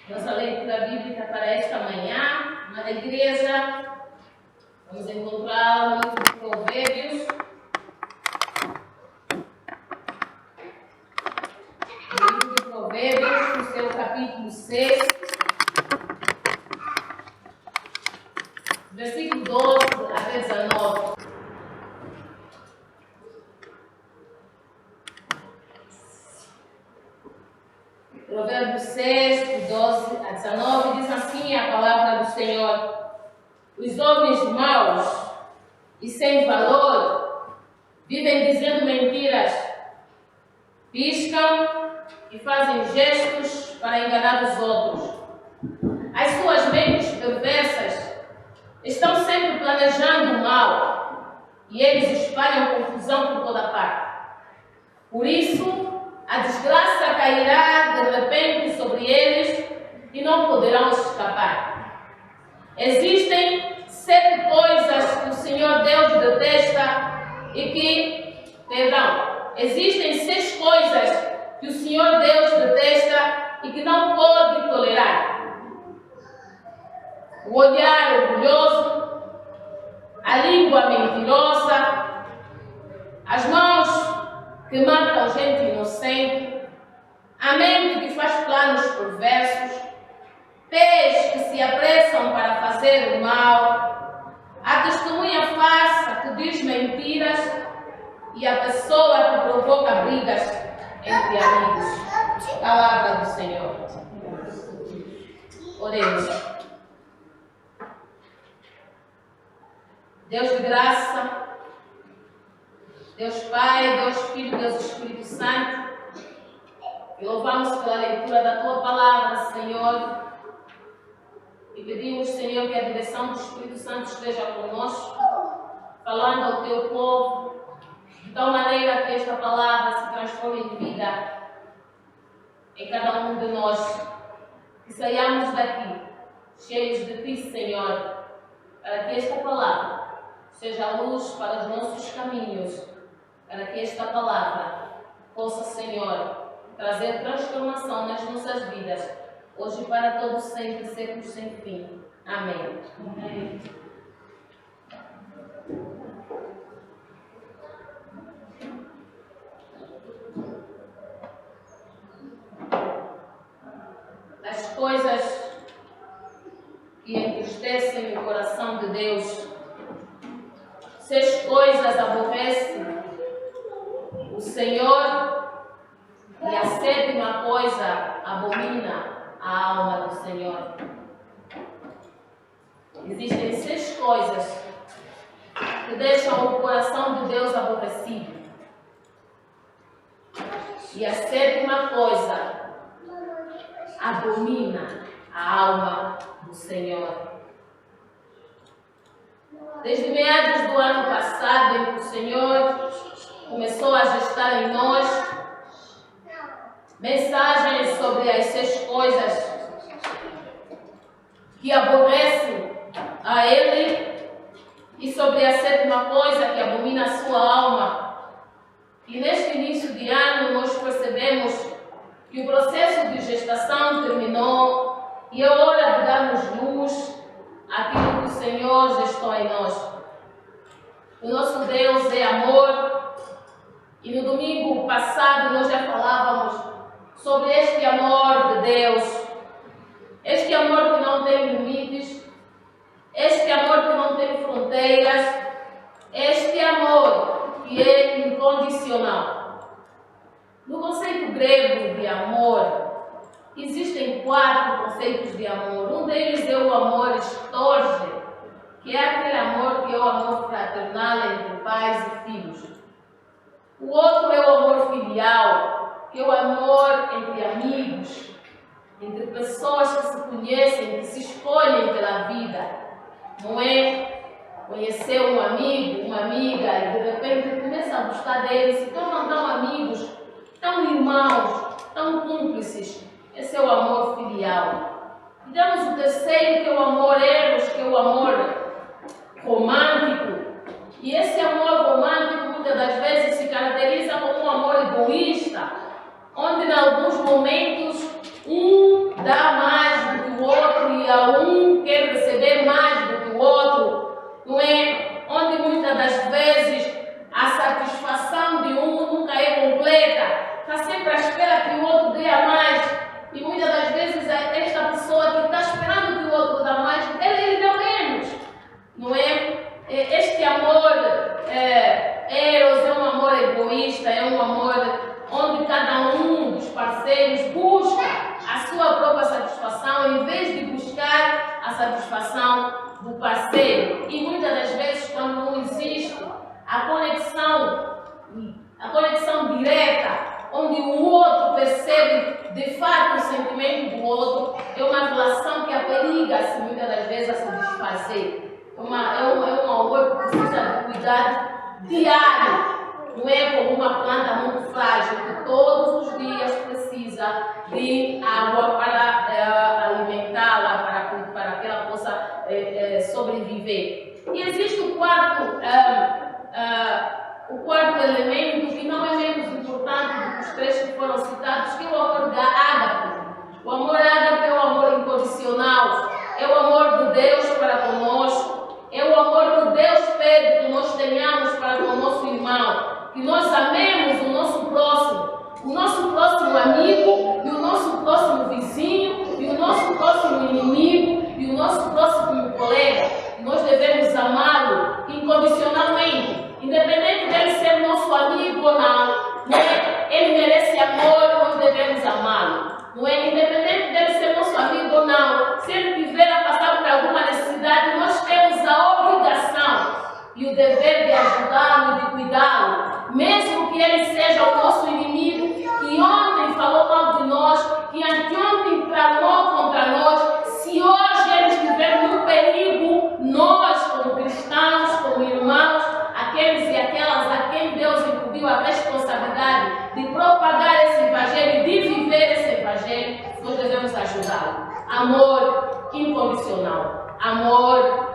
Nossa leitura bíblica para esta manhã, na igreja, vamos encontrá-la no livro de Provérbios. No livro de Provérbios, no seu capítulo 6, versículo 12 até 19. Provérbios 6, 12 a 19, diz assim a palavra do Senhor: os homens maus e sem valor vivem dizendo mentiras, piscam e fazem gestos para enganar os outros. As suas mentes perversas estão sempre planejando o mal e eles espalham confusão por toda parte. Por isso, a desgraça cairá de repente sobre eles e não poderão escapar. Existem 7 coisas que o Senhor Deus detesta e que, existem 6 coisas que o Senhor Deus detesta e que não pode tolerar: o olhar orgulhoso, a língua mentirosa, as mãos que matam gente inocente, a mente que faz planos perversos, pés que se apressam para fazer o mal, a testemunha falsa que diz mentiras e a pessoa que provoca brigas entre amigos. Palavra do Senhor. Oremos. Deus de graça, Deus Pai, Deus Filho, Deus Espírito Santo, e louvamos pela leitura da Tua Palavra, Senhor, e pedimos, Senhor, que a direção do Espírito Santo esteja conosco, falando ao Teu povo, de tal maneira que esta Palavra se transforme em vida em cada um de nós, que saiamos daqui cheios de Ti, Senhor, para que esta Palavra seja a luz para os nossos caminhos, para que esta palavra possa, Senhor, trazer transformação nas nossas vidas, hoje e para todos sempre, séculos sem fim. Amém. Amém. As coisas que entristecem o coração de Deus, 6 coisas aborrecem o Senhor, e a 7ª coisa abomina a alma do Senhor. Existem 6 coisas que deixam o coração de Deus aborrecido, e a 7ª coisa abomina a alma do Senhor. Desde meados do ano passado, em que o Senhor começou a gestar em nós mensagens sobre as 6 coisas que aborrecem a Ele e sobre a 7ª coisa que abomina a sua alma. E neste início de ano nós percebemos que o processo de gestação terminou e é hora de darmos luz àquilo que o Senhor gestou em nós. O nosso Deus é amor, e no domingo passado nós já falávamos sobre este amor de Deus, este amor que não tem limites, este amor que não tem fronteiras, este amor que é incondicional. No conceito grego de amor, existem 4 conceitos de amor. Um deles é o amor storge, que é aquele amor que é o amor fraternal entre pais e filhos. O outro é o amor filial, que é o amor entre amigos, entre pessoas que se conhecem, que se escolhem pela vida. Não é conhecer um amigo, uma amiga, e de repente começa a gostar deles, se tornam tão amigos, tão irmãos, tão cúmplices. Esse é o amor filial. E temos o terceiro, que é o amor eros, que é o amor romântico. E esse amor romântico muitas das vezes se caracteriza como um amor egoísta, onde em alguns momentos um dá mais menos busca a sua própria satisfação em vez de buscar a satisfação do parceiro. E muitas das vezes, quando não existe a conexão direta, onde o outro percebe de fato o sentimento do outro, é uma relação que aperiga-se muitas das vezes a se desfazer. É um amor que precisa de cuidado diário. Não é como uma planta muito frágil que todos os dias precisa de água para alimentá-la, para que ela possa sobreviver. E existe o quarto elemento, que não é menos importante do que os três que foram citados, que é o amor da ágape. O amor ágape é o amor incondicional, é o amor de Deus para conosco, é o amor que Deus pede que nós tenhamos para com o nosso irmão, que nós amemos o nosso próximo amigo, e o nosso próximo vizinho, e o nosso próximo inimigo, e o nosso próximo colega. Nós devemos amá-lo incondicionalmente, independente dele ser nosso amigo ou não. Ele merece amor, nós devemos amá-lo. Não é? Independente dele ser nosso amigo ou não, se ele tiver a passar por alguma necessidade, nós temos a obrigação e o dever de ajudá-lo e de cuidá-lo, mesmo que ele seja o nosso inimigo, que ontem falou mal de nós, que anteontem tramou contra nós. Se hoje ele estiver no perigo, nós, como cristãos, como irmãos, aqueles e aquelas a quem Deus incumbiu a responsabilidade de propagar esse evangelho e de viver esse evangelho, nós devemos ajudá-lo. Amor incondicional, amor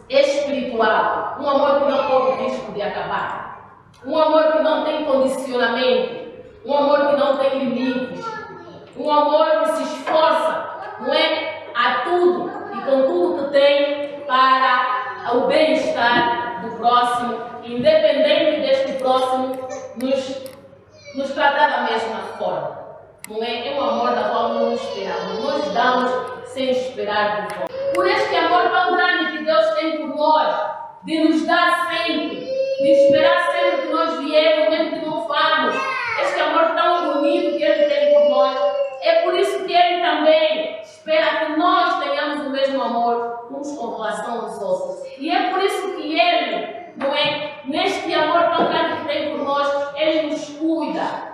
espiritual, um amor que não corre o risco de acabar, um amor que não tem condicionamento, um amor que não tem limites, um amor que se esforça, não é, a tudo e com tudo que tem para o bem-estar do próximo, independente deste próximo nos tratar da mesma forma. Não é? É um amor da qual não esperamos, nós damos sem esperar de volta. Por este amor tão grande que Deus tem por nós, de nos dar sempre, de esperar sempre que nós viemos, mesmo que não vamos, este amor tão bonito que Ele tem por nós, é por isso que Ele também espera que nós tenhamos o mesmo amor uns com relação aos outros. E é por isso que Ele, não é, neste amor tão grande que tem por nós, Ele nos cuida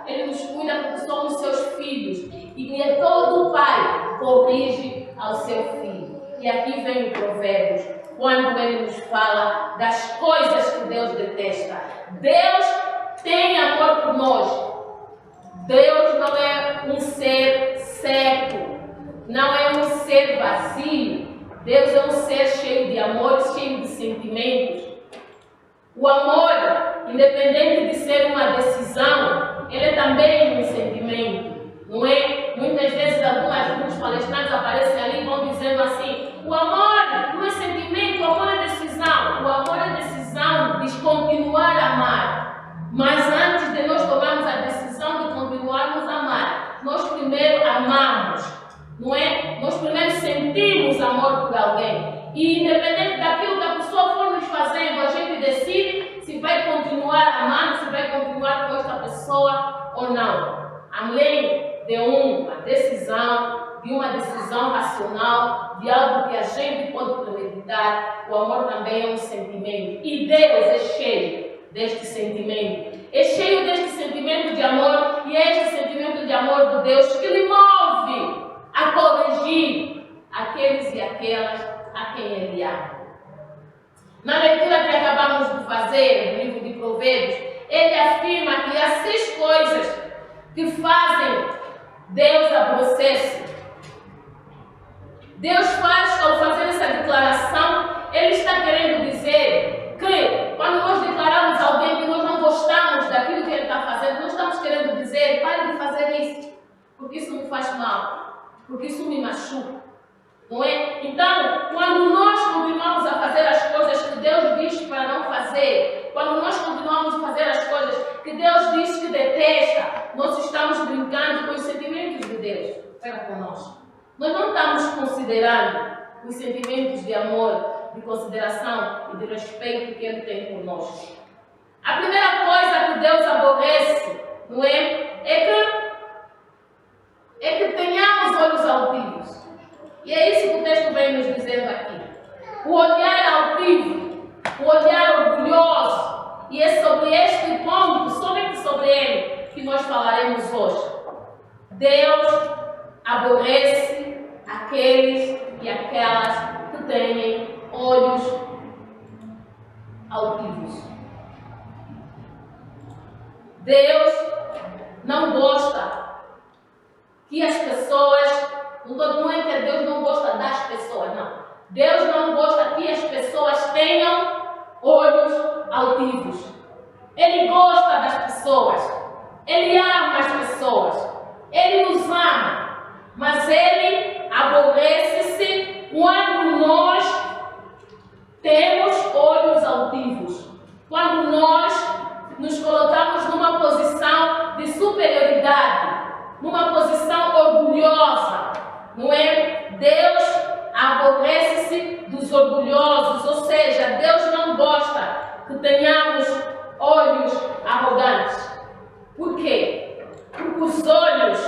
porque somos seus filhos. E é todo pai corrige ao seu filho. E aqui vem o Provérbios, quando ele nos fala das coisas que Deus detesta. Deus tem amor por nós. Deus não é um ser seco, não é um ser vazio. Deus é um ser cheio de amor, cheio de sentimentos. O amor, independente de ser uma decisão, ele é também um sentimento. Não é? Muitas vezes alguns palestrantes aparecem ali e vão dizendo assim: o amor não é sentimento, o amor é decisão. O amor é decisão de continuar a amar. Mas antes de nós tomarmos a decisão de continuarmos a amar, nós primeiro amamos. Não é? Nós primeiro sentimos amor por alguém. E independente daquilo que a pessoa for nos fazendo, a gente decide se vai continuar amando, se vai continuar com esta pessoa ou não. Além de uma decisão racional, de algo que a gente pode premeditar, o amor também é um sentimento. E Deus é cheio deste sentimento. É cheio deste sentimento de amor, e é este sentimento de amor de Deus que lhe move a corrigir aqueles e aquelas a quem Ele ama. Na leitura que acabamos de fazer, no livro de Provérbios, ele afirma que há 6 coisas que fazem Deus aborrecer-se. Deus faz, ao fazer essa declaração, Ele está querendo dizer que, quando nós declaramos a alguém que nós não gostamos daquilo que ele está fazendo, nós estamos querendo dizer: pare de fazer isso, porque isso me faz mal, porque isso me machuca. Não é? Então, quando nós continuamos a fazer as coisas que Deus diz para não fazer, quando nós continuamos a fazer as coisas que Deus diz que detesta, nós estamos brincando com os sentimentos de Deus para conosco. Nós não estamos considerando os sentimentos de amor, de consideração e de respeito que Ele tem por nós. A primeira coisa que Deus aborrece, não é? É que é que tenhamos olhos altivos. E é isso que o texto vem nos dizendo aqui. O olhar altivo, o olhar orgulhoso. E é sobre este ponto, somente sobre ele, que nós falaremos hoje. Deus aborrece aqueles e aquelas que têm olhos altivos. Deus não gosta que as pessoas, não é que Deus não gosta das pessoas, não. Deus não gosta que as pessoas tenham olhos altivos. Ele gosta das pessoas. Ele ama as pessoas. Ele nos ama. Mas Ele aborrece-se quando nós temos olhos altivos. Quando nós nos colocamos numa posição de superioridade, numa posição orgulhosa, não é? Deus aborrece-se dos orgulhosos, ou seja, Deus não gosta que tenhamos olhos arrogantes. Por quê? Porque os olhos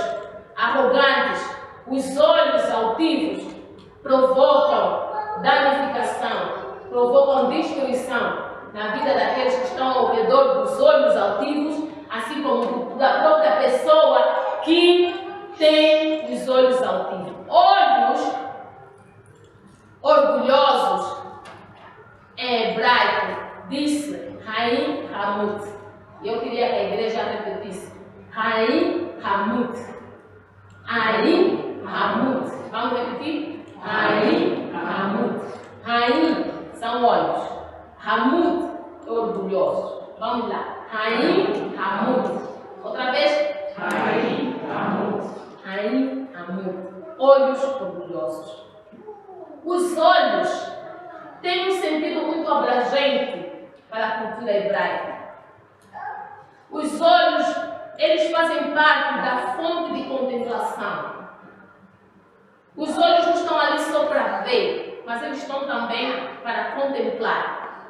arrogantes, os olhos altivos, provocam danificação, provocam destruição na vida daqueles que estão ao redor dos olhos altivos, assim como da própria pessoa que tem os olhos altivos. Olhos orgulhosos, em hebraico, diz Haim Hamut. Eu queria que a igreja repetisse. Haim Hamut. Haim Hamut. Vamos repetir? Haim Hamut. Haim são olhos. Hamut é orgulhoso. Vamos lá. Haim Hamut. Outra vez. Haim Hamut. Haim Hamut. Olhos orgulhosos. Os olhos têm um sentido muito abrangente para a cultura hebraica. Os olhos, eles fazem parte da fonte de contemplação. Os olhos não estão ali só para ver, mas eles estão também para contemplar.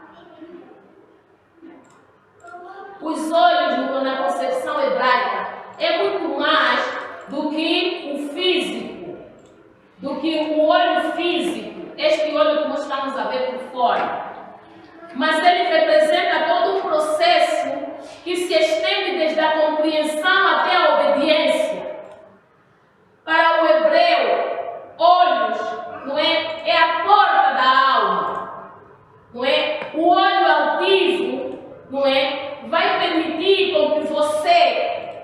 Os olhos, na concepção hebraica, é muito mais do que o físico, do que o olho físico, este olho que nós estamos a ver por fora. Mas ele representa todo um processo que se estende desde a compreensão até a obediência. Para o hebreu, olhos, não é? É a porta da alma, não é? O olho altivo, não é? Vai permitir com que você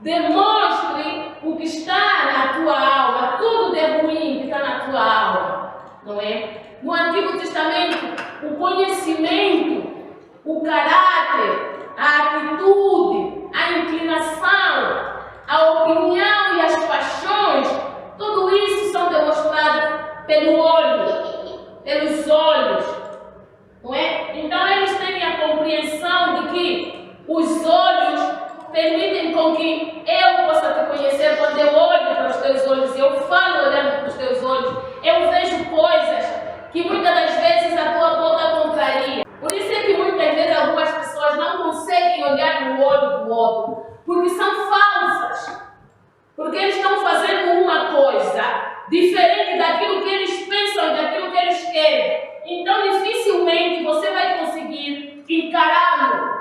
demonstre o que está na tua alma, tudo de ruim que está na tua alma, não é? No Antigo Testamento, o conhecimento, o caráter, a atitude, a inclinação, a opinião e as paixões, tudo isso são demonstrados pelo olho, pelos olhos, não é? Então eles têm a compreensão de que os olhos permitem com que eu possa te conhecer. Quando eu olho para os teus olhos e eu falo olhando para os teus olhos, eu vejo coisas que muitas das vezes a tua boca contraria. Por isso é que muitas vezes algumas pessoas não conseguem olhar no olho do outro, porque são falsas. Porque eles estão fazendo uma coisa diferente daquilo que eles pensam e daquilo que eles querem. Então dificilmente você vai conseguir encará-lo.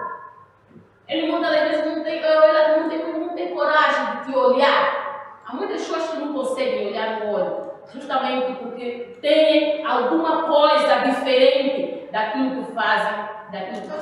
Ele muitas das vezes não tem coragem de te olhar. Há muitas pessoas que não conseguem olhar no olho, justamente porque tem alguma coisa diferente daquilo que fazem.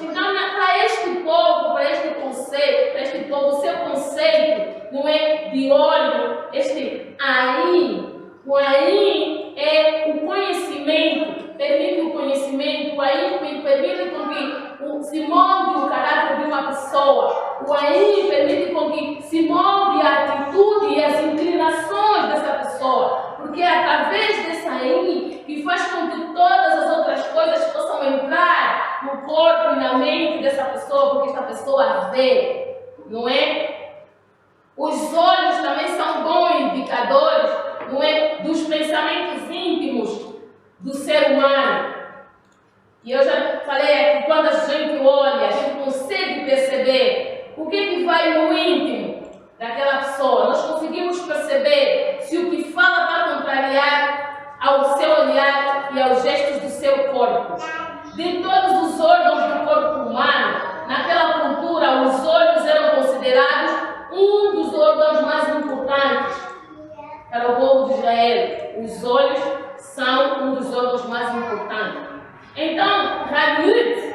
Então, para este povo, para este conceito, para este povo, o seu conceito não é de olho, este aí. O aí é o conhecimento, permite o conhecimento, o aí permite com que se molde o caráter de uma pessoa, o aí permite com que se molde a atitude e as inclinações dessa pessoa, porque é através dessa aí que faz com que todas as outras coisas possam entrar no corpo e na mente dessa pessoa, porque esta pessoa vê, não é? Os olhos também são bons indicadores, não é, dos pensamentos íntimos do ser humano. E eu já falei aqui, quando a gente olha, a gente consegue perceber o que vai no íntimo daquela pessoa. Nós conseguimos perceber corpo. De todos os órgãos do corpo humano, naquela cultura, os olhos eram considerados um dos órgãos mais importantes para o povo de Israel. Os olhos são um dos órgãos mais importantes. Então, Hamut,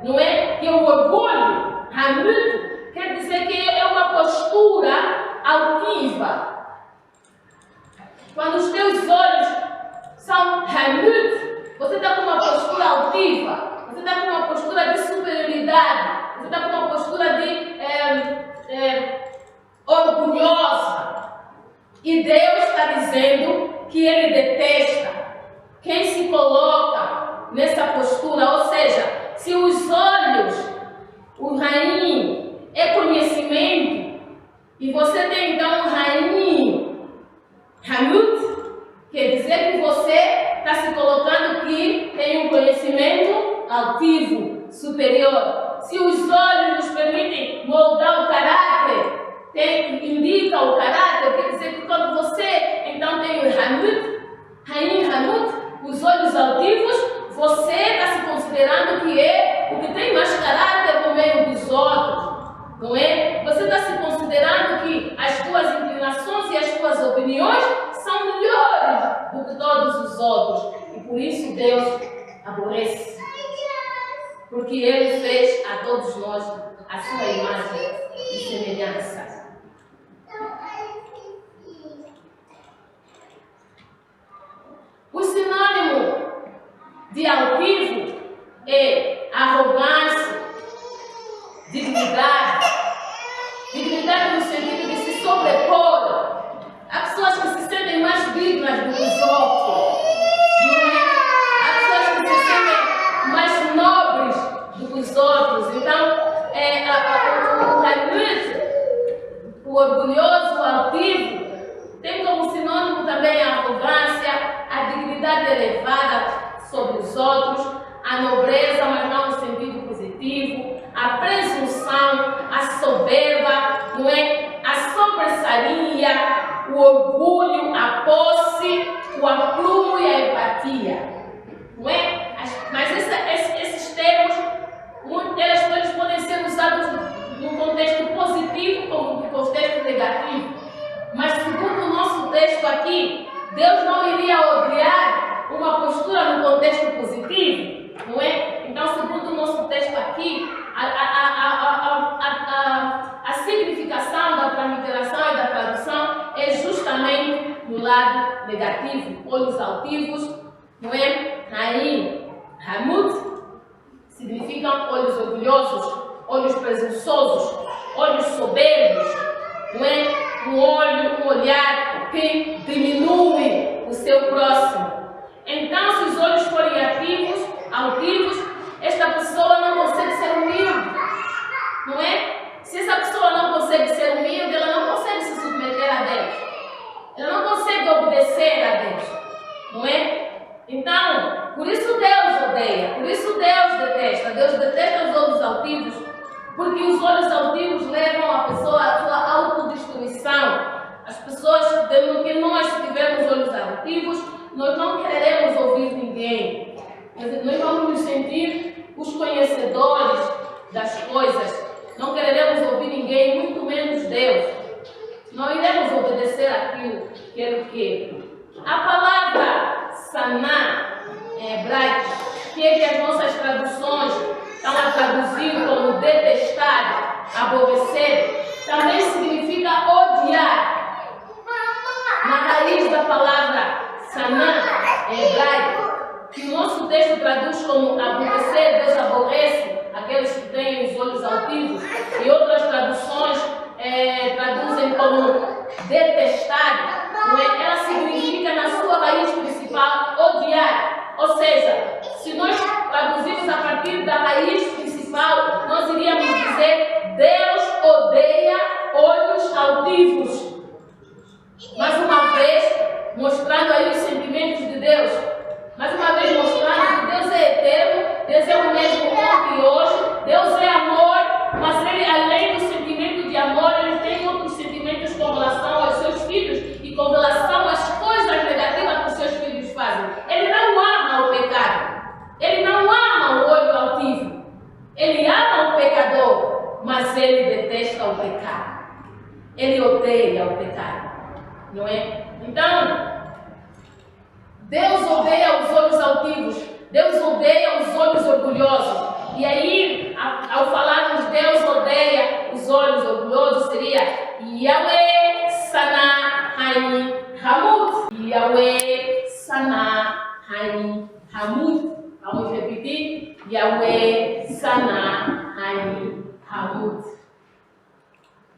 não é? Que é o orgulho. Hamut quer dizer que é uma postura altiva. Quando os teus olhos são Hamut, você está com uma postura altiva, você está com uma postura de superioridade, você está com uma postura de orgulhosa. E Deus está dizendo que Ele detesta quem se coloca nessa postura. Ou seja, se os olhos, o rainho é conhecimento, e você tem então um rainho, Hamut, quer dizer que você está se colocando que tem um conhecimento altivo, superior. Se os olhos nos permitem moldar o caráter, indica o caráter, quer dizer que quando você então tem o Hamut, Rainha Hamut, os olhos altivos, você está se considerando que é o que tem mais caráter no meio dos outros, não é? Você está se considerando que as tuas inclinações e as tuas opiniões são melhores do que todos os outros, e por isso Deus aborrece, porque Ele fez a todos nós a sua imagem e semelhança. O sinônimo de altivo é arrogância, dignidade. Dignidade no sentido de se sobrepor. Há pessoas que se sentem mais dignas do que os outros, não é? Há pessoas que se sentem mais nobres do que os outros. Então, o Hamut, o orgulhoso, o altivo, tem como sinônimo também a arrogância, a dignidade elevada sobre os outros, a nobreza, mas não no sentido positivo, a presunção, a soberba, não é? A sobressaria, o orgulho, a posse, o aprumo e a empatia, não é? Mas esses termos, eles podem ser usados no contexto positivo como no contexto negativo. Mas segundo o nosso texto aqui, Deus não iria odiar uma postura no contexto positivo, não é? Então, segundo o nosso texto aqui, a significação da transliteração e da tradução é justamente no lado negativo. Olhos altivos, não é? Raim, Hamut, significam olhos orgulhosos, olhos presunçosos, olhos soberbos, não é? Um olhar que diminui o seu próximo. Então, se os olhos forem altivos, esta pessoa não consegue ser humilde, não é? Se essa pessoa não consegue ser humilde, ela não consegue se submeter a Deus, ela não consegue obedecer a Deus, não é? Então, por isso Deus odeia, por isso Deus detesta. Deus detesta os olhos altivos, porque os olhos altivos levam a pessoa à sua autodestruição. As pessoas, que nós, se tivermos olhos altivos, nós não queremos ouvir ninguém. Nós vamos nos sentir os conhecedores das coisas. Não queremos ouvir ninguém, muito menos Deus. Não iremos obedecer aquilo que Ele quer. A palavra saná, em hebraico, que é que as nossas traduções estão a traduzir como detestar, aborrecer, também significa odiar. Na raiz da palavra saná, em hebraico, que o nosso texto traduz como aborrecer, Deus aborrece aqueles que têm os olhos altivos, e outras traduções traduzem como detestar, não é? Ela significa na sua raiz principal odiar. Ou seja, se nós traduzirmos a partir da raiz principal, nós iríamos dizer: Deus odeia olhos altivos. Mais uma vez, mostrando aí os sentimentos de Deus. Mais uma vez mostrando que Deus é eterno, Deus é o mesmo ontem e hoje, Deus é amor, mas Ele, além do sentimento de amor, Ele tem outros sentimentos com relação aos seus filhos e com relação às coisas negativas que os seus filhos fazem. Ele não ama o pecado. é? Então, Deus odeia os olhos altivos, Deus odeia os olhos orgulhosos. E aí, ao falarmos Deus odeia os olhos orgulhosos, seria Yahweh Sana Haini Hamut. Yahweh Sana Haini Hamut. Vamos repetir? Yahweh Sana Haini Hamut.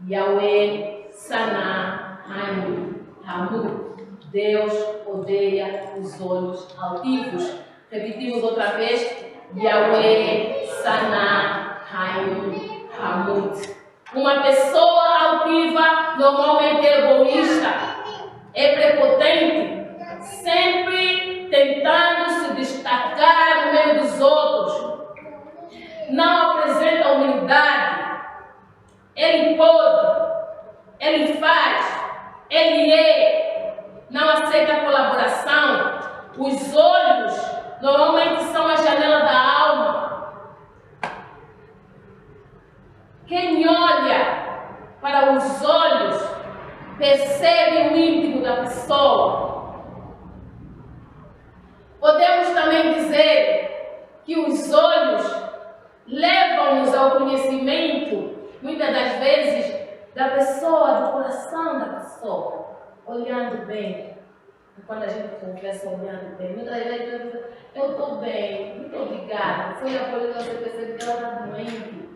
Yahweh Sana Haini Hamut. Deus odeia os olhos altivos. Repetimos outra vez. Yahweh Sana Haini Hamut. Uma pessoa altiva normalmente é egoísta, é prepotente, sempre tentando se destacar no meio dos outros. Não apresenta humildade. Ele pode, ele faz, ele é. Não aceita colaboração. Os olhos normalmente são a janela da alma. Quem olha para os olhos percebe o íntimo da pessoa. Podemos também dizer que os olhos levam-nos ao conhecimento, muitas das vezes, da pessoa, do coração da pessoa, olhando bem. Quando a gente conversa olhando bem, muitas vezes eu estou bem, muito obrigada. Foi a coisa que você percebe que ela está doente,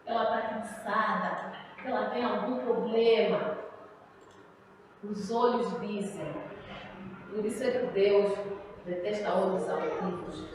ela está cansada, que ela tem algum problema. Os olhos dizem. Por isso é que Deus detesta olhos altivos.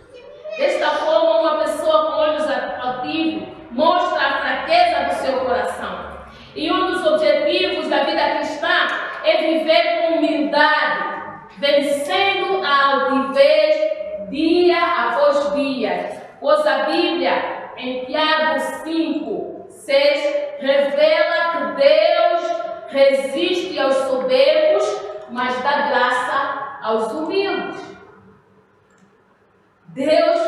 Desta forma, uma pessoa com olhos altivos mostra a fraqueza do seu coração. E um dos objetivos da vida cristã é viver com humildade, vencendo a altivez dia após dia. Pois a Bíblia, em Tiago 5:6, revela que Deus resiste aos soberbos, mas dá graça aos humildes. Deus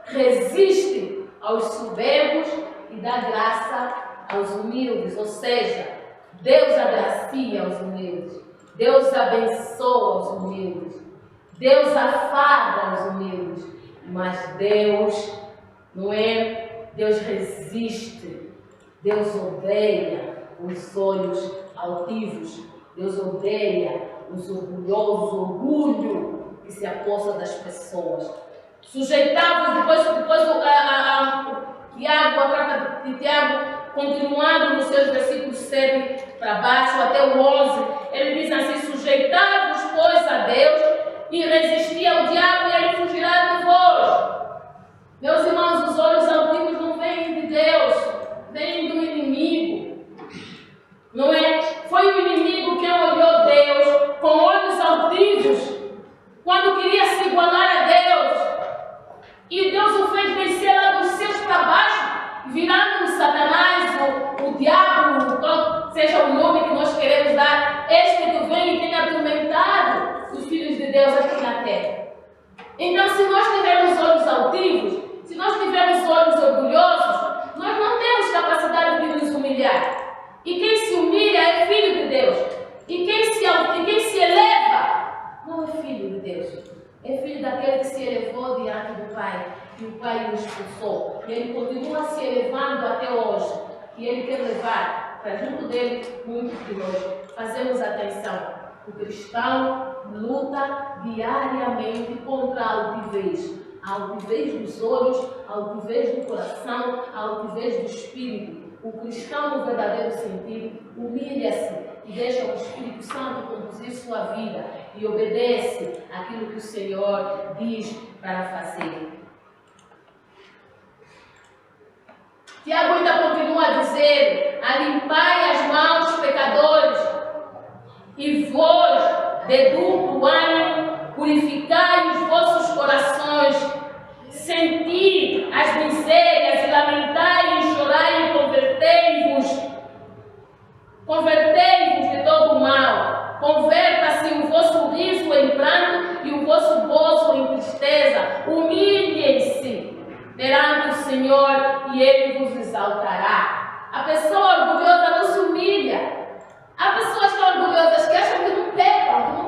resiste aos soberbos e dá graça aos humildes. Ou seja, Deus agracia aos humildes. Deus abençoa os humildes. Deus afaga os humildes. Mas Deus, não é? Deus resiste. Deus odeia os olhos altivos. Deus odeia os orgulhosos, o orgulho que se aposta das pessoas. Sujeitavos, depois Tiago, a carta de Tiago, continuando nos seus versículos 7 para baixo até o 11, ele diz assim: sujeitai-vos, pois, a Deus, e resisti ao diabo, e ele fugirá de vós. Meus irmãos, os olhos altivos não vêm de Deus, vêm do inimigo. Não é? Foi o inimigo que olhou Deus com olhos altivos quando queria se igualar a Deus. E Deus o fez descer lá dos céus para baixo, virando Satanás, o diabo, qual seja o nome que nós queremos dar, este que vem e tem atormentado os filhos de Deus aqui na terra. Então, se nós tivermos olhos altivos, se nós tivermos olhos orgulhosos, nós não temos capacidade de nos humilhar. E quem se humilha é filho de Deus. E quem se eleva não é filho de Deus. É filho daquele que se elevou diante do Pai, e o Pai o expulsou. E ele continua se elevando até hoje. E ele quer levar para junto dele muitos de nós. Fazemos atenção. O cristão luta diariamente contra a altivez. A altivez dos olhos, a altivez do coração, a altivez do espírito. O cristão, no verdadeiro sentido, humilha-se e deixa o Espírito Santo conduzir sua vida e obedece aquilo que o Senhor diz para fazer. Tiago ainda continua a dizer: alimpai as mãos, pecadores, e vós, de duplo ânimo, purificai os vossos corações, senti as misérias, e lamentai e chorai e convertei-vos de todo o mal. Converta-se o vosso riso em pranto e o vosso gozo em tristeza. Humilhem-se perante o Senhor e Ele vos exaltará. A pessoa orgulhosa não se humilha. Há pessoas que são orgulhosas que acham que não pecam, que não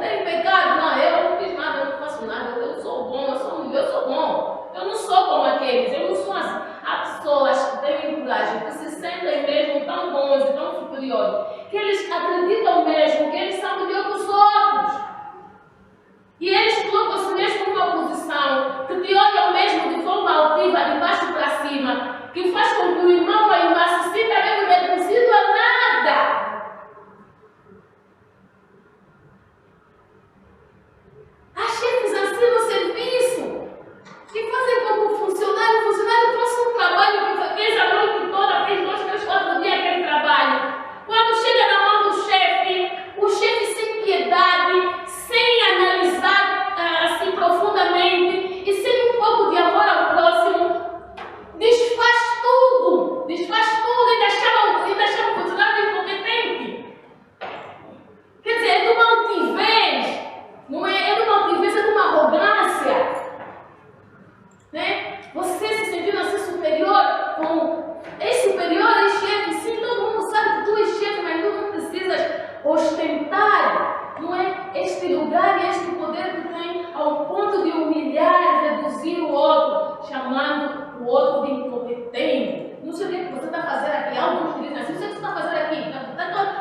lugar e este poder que tem ao ponto de humilhar, reduzir o outro, chamando o outro de incompetente. Não sei o que você está fazendo aqui. Alguns dizem assim, não sei o que você está fazendo aqui.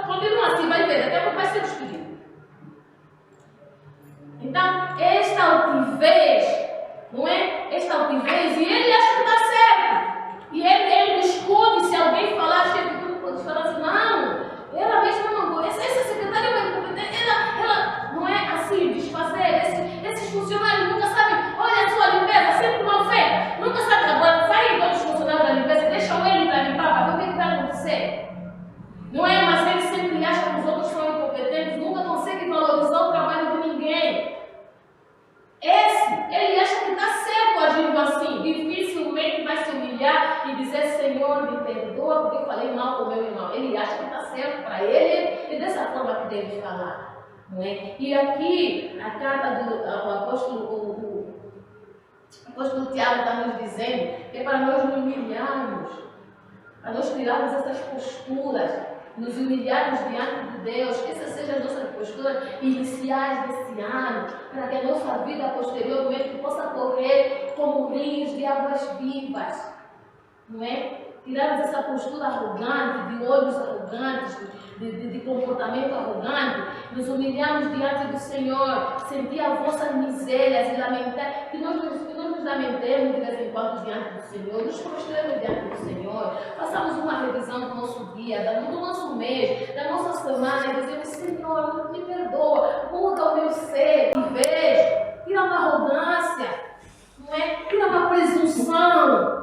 Continua assim, vai ver, daqui a pouco vai ser despedido. Então, esta altivez, não é? Esta altivez, e ele acha que está certo. E ele discute se alguém falar, chega e pode falar assim, não, ela mesma não conhece, essa secretária é incompetente, ela não é assim, desfazer, esses funcionários nunca sabem, olha a sua limpeza, sempre mal feita, nunca sabem, agora sai todos os funcionários da limpeza, deixam ele para limpar, para ver o que vai acontecer. Não é? Mas ele sempre acha que os outros são incompetentes, nunca consegue valorizar o trabalho de ninguém. Ele acha que está certo agindo assim, dificilmente vai se humilhar e dizer, Senhor, me perdoa porque eu falei mal com o meu irmão. Ele acha que está certo para ele e dessa forma que deve falar. Não é? E aqui, a carta do apóstolo Tiago está nos dizendo que é para nós nos humilharmos, para nós tirarmos essas posturas, nos humilharmos diante de Deus, que essas sejam as nossas posturas iniciais desse ano, para que a nossa vida posteriormente possa correr como rios de águas vivas, não é? Tirarmos essa postura arrogante, de olhos arrogantes, de comportamento arrogante, nos humilharmos diante do Senhor, sentir as vossas misérias e lamentar, que nós nos lamentemos de vez em quando diante do Senhor, nos prostremos diante do Senhor, façamos uma revisão do nosso dia, do nosso mês, da nossa semana, e dizemos, Senhor, me perdoa, muda o meu ser, em vez, tira uma arrogância, não é? Tira uma presunção.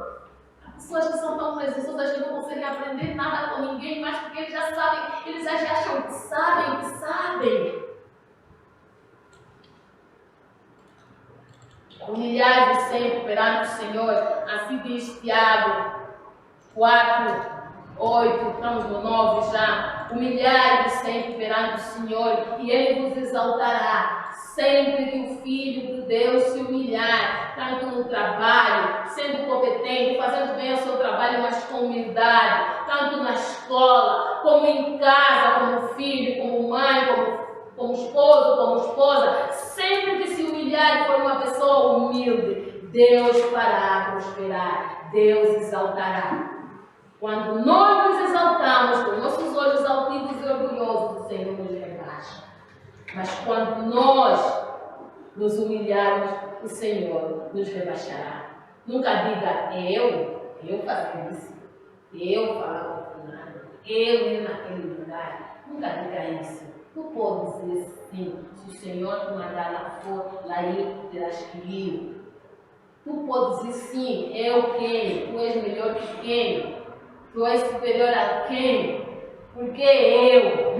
Pessoas que são tão presunçosas que não conseguem aprender nada com ninguém, mas porque eles já sabem, eles já acham que sabem. Humilhai-vos sempre perante o Senhor, assim diz Tiago 4, 8, estamos no 9 já. Humilhai-vos sempre perante o Senhor, e Ele vos exaltará. Sempre que o Filho de Deus se humilhar, tanto no trabalho, sendo competente, fazendo bem o seu trabalho, mas com humildade, tanto na escola, como em casa, como filho, como mãe, como esposo, como esposa, sempre que se humilhar e for uma pessoa humilde, Deus fará prosperar, Deus exaltará. Quando nós nos exaltamos com nossos olhos altivos e orgulhosos, o Senhor nos rebaixa. Mas quando nós nos humilharmos, o Senhor nos rebaixará. Nunca diga, eu fazia isso, eu falava com nada, eu ia naquele lugar. Nunca diga isso. Tu pode dizer sim, se o Senhor te mandar lá fora, lá ir, terás que ir. Tu pode dizer sim, eu quem? Tu és melhor que quem? Tu és superior a quem? Por que eu?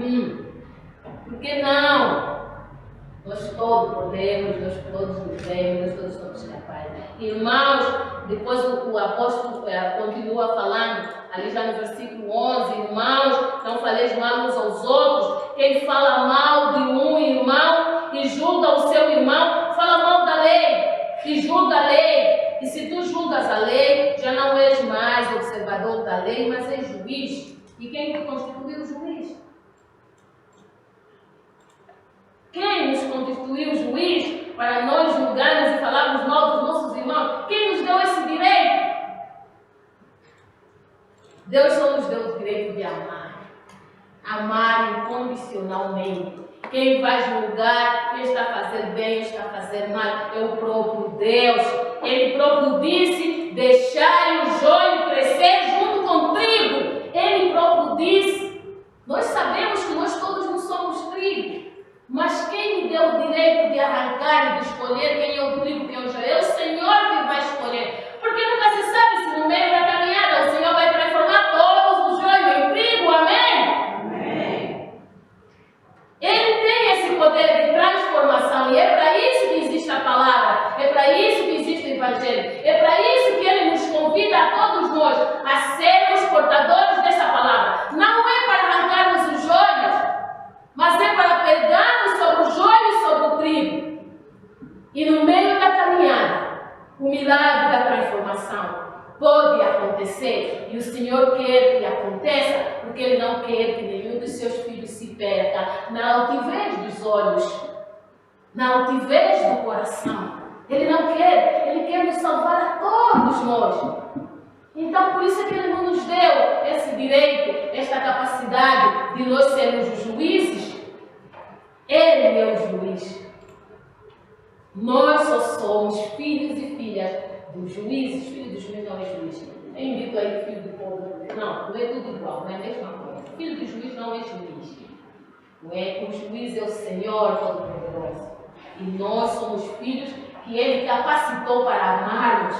Por que não? Nós todos podemos, nós todos devemos, nós todos somos capazes. Irmãos, depois o apóstolo continua falando, ali já no versículo 11, irmãos, não faleis mal uns aos outros. Quem fala mal de um irmão e julga o seu irmão, fala mal da lei e julga a lei. E se tu julgas a lei, já não és mais observador da lei, mas és juiz. E quem te constituiu juiz? Quem nos constituiu juiz para nós julgarmos e falarmos mal dos nossos irmãos? Quem nos deu esse direito? Deus só nos deu o direito de amar. Amar incondicionalmente. Quem vai julgar, quem está a fazer bem, está a fazer mal, é o próprio Deus. Ele próprio disse, deixai o joio crescer junto com o trigo. Ele próprio disse. Nós sabemos que nós todos não somos trigo. Mas quem me deu o direito de arrancar e de escolher quem é o trigo, quem é o joio? É o Senhor que vai escolher. Porque nunca se sabe se no meio da caminhada o Senhor vai transformar todos os joios em trigo. Amém? Amém. Ele tem esse poder de transformação e é para isso que existe a palavra. É para isso que existe o Evangelho. É para isso que Ele nos convida a todos nós a sermos portadores dessa palavra. Não é para arrancarmos os joios, mas é para pegarmos sobre o joio e sobre o trigo. E no meio da caminhada, o milagre da transformação pode acontecer. E o Senhor quer que aconteça, porque Ele não quer que nenhum dos seus filhos se perca na altivez dos olhos. na altivez do coração. Ele não quer, Ele quer nos salvar a todos nós. Então, por isso é que Ele não nos deu esse direito, esta capacidade de nós sermos os juízes. Ele é o juiz. Nós só somos filhos e filhas dos juízes. Filho dos juízes não é juiz. Tem dito aí filho do povo. Não é tudo igual, não é a mesma coisa. Filho do juiz não é juiz. Não é? O juiz é o Senhor Todo-Poderoso. E nós somos filhos que Ele capacitou para amarmos,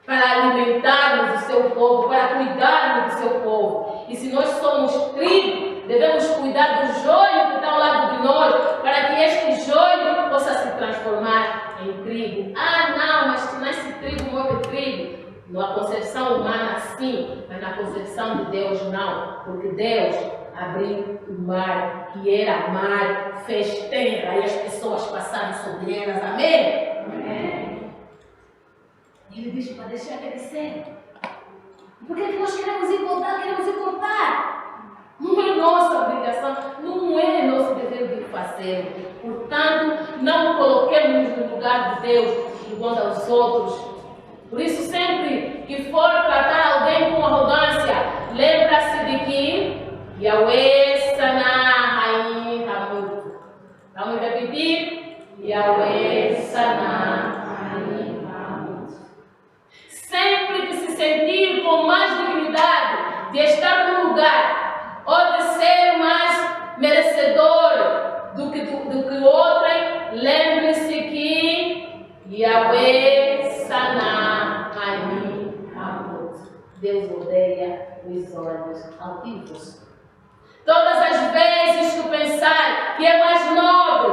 para alimentarmos o seu povo, para cuidarmos do seu povo. E se nós somos trigo, devemos cuidar do joio que está ao lado de nós, para que este joio possa se transformar em trigo. Ah, não, mas se nasce trigo, morre trigo. Na concepção humana, sim, mas na concepção de Deus, não. Porque Deus abriu o mar, que era mar, fez terra, e as pessoas passaram sobre elas. Amém? Amém. Ele diz para deixar crescer. Por que nós queremos encontrar? Queremos encontrar. Não é nossa obrigação, não é nosso dever de fazer. Portanto, não coloquemos no lugar de Deus, igual aos outros. Por isso, sempre que for tratar alguém com arrogância, lembra-se de que Yahweh Sana Haim Hamut. Vamos repetir? Yahweh Sana Haim Hamut. Sempre que se sentir com mais dignidade de estar no lugar ou de ser mais merecedor do que o outro, lembre-se que Yahweh Sana Haim Hamut. Deus odeia os olhos altivos. Todas as vezes que pensar que é mais nobre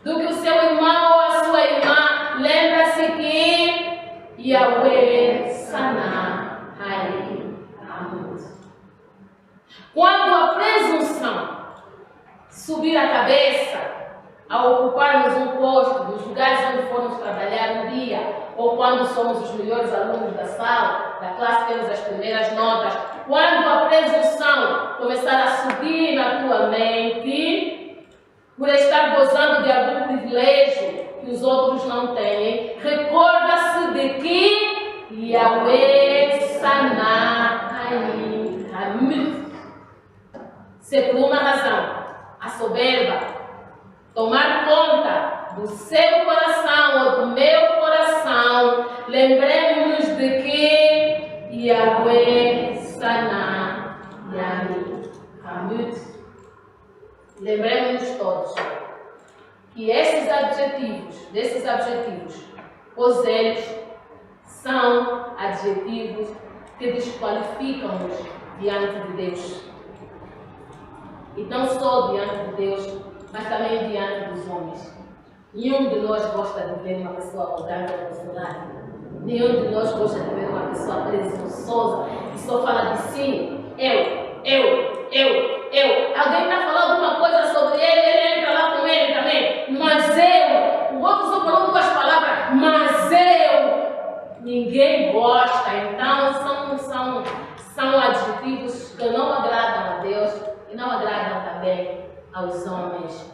do que o seu irmão ou a sua irmã, lembra-se que Yahweh Sana Haim Hamut. Quando a presunção subir a cabeça, a ocuparmos um posto dos lugares onde formos trabalhar um dia, ou quando somos os melhores alunos da sala, da classe, temos as primeiras notas, quando a presunção começar a subir na tua mente, por estar gozando de algum privilégio que os outros não têm, recorda-se de que Yahweh Sana Haim Hamut. Se por uma razão, a soberba, tomar conta do seu coração ou do meu coração, lembremos-nos de que Yahweh Sana Haim Hamut. Lembremos-nos todos que desses adjetivos, os eles são adjetivos que desqualificam-nos diante de Deus. E não só diante de Deus, mas também diante dos homens. Nenhum de nós gosta de ver uma pessoa arrogante ao nosso lado. Nenhum de nós gosta de ver uma pessoa presunçosa que só fala de si. Eu. Alguém está falando alguma coisa sobre ele entra lá com ele também. Mas eu. O outro só falou duas palavras. Mas eu. Ninguém gosta. Então são adjetivos que não agradam a Deus e não agradam também aos homens.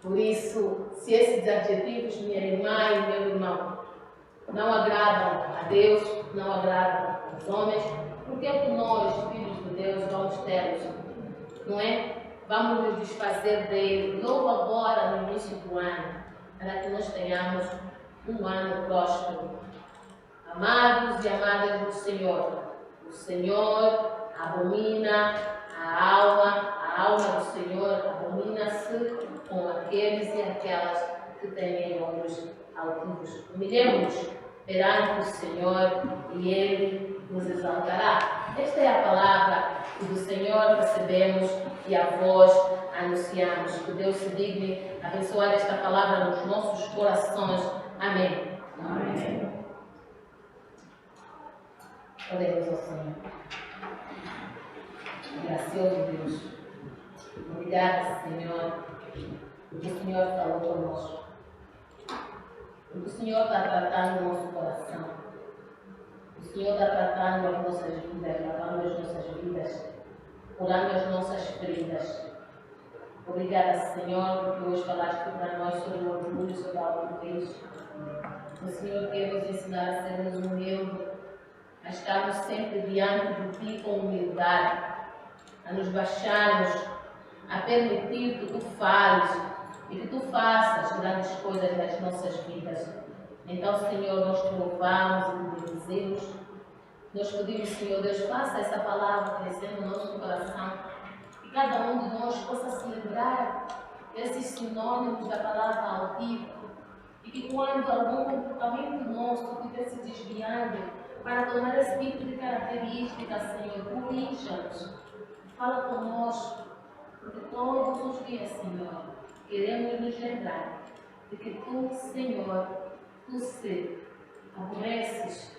Por isso, se esses adjetivos, minha irmã e meu irmão, não agradam a Deus, não agradam aos homens, por que nós, filhos de Deus, vamos tê-los? Não é? Vamos nos desfazer dele logo agora, no início do ano, para que nós tenhamos um ano próspero. Amados e amadas do Senhor, o Senhor abomina a alma do Senhor abomina-se com aqueles e aquelas que têm olhos altivos. Humilhemos perante o Senhor e Ele nos exaltará. Esta é a palavra que do Senhor recebemos e a vós anunciamos. Que Deus se digne abençoar esta palavra nos nossos corações. Amém. Amém. Oremos ao Senhor. Gracioso Deus, obrigada, Senhor, porque o Senhor falou conosco, porque o Senhor está tratando o nosso coração, o Senhor está tratando as nossas vidas, lavando as nossas vidas, curando as nossas feridas, Obrigada, Senhor, porque hoje falaste para nós sobre o orgulho, sobre a altivez. O Senhor quer nos ensinar a sermos humildes, a estarmos sempre diante de Ti com humildade, a nos baixarmos, a permitir que Tu fales e que Tu faças grandes coisas nas nossas vidas. Então, Senhor, nós Te louvamos e Te bendizemos. Nós pedimos, Senhor Deus, faça essa palavra crescer no nosso coração e cada um de nós possa se lembrar desses sinônimos da palavra altiva e que quando algum comportamento nosso estiver se desviando para tomar esse tipo de característica, Senhor, corrija-nos, fala conosco, porque todos os dias, Senhor, queremos nos lembrar de que Tu, Senhor, Tu se aborreces.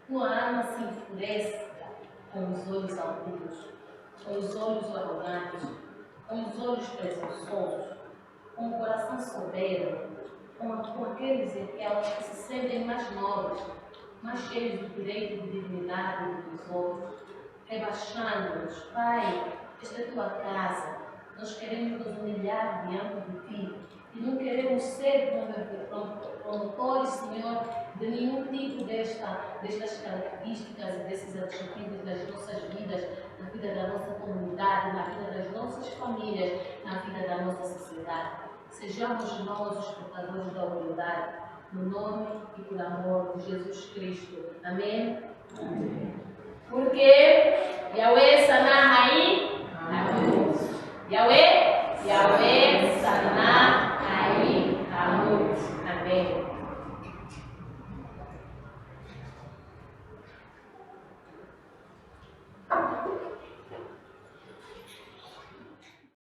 Tua alma se enfurece com os olhos altivos, com os olhos arrogantes, com os olhos presunçosos, com o coração soberbo, com aqueles que se sentem mais nobres, mais cheios do direito de dignidade dos outros, rebaixando-nos. Pai, esta é a Tua casa, nós queremos nos humilhar diante de Ti e não queremos ser promotores, Senhor, de nenhum tipo destas características e desses adjetivos das nossas vidas, na vida da nossa comunidade, na vida das nossas famílias, na vida da nossa sociedade. Sejamos nós os portadores da humildade, no nome e por amor de Jesus Cristo. Amém? Amém. Porque Yahweh Sanah Hai, Yahweh, Yahweh.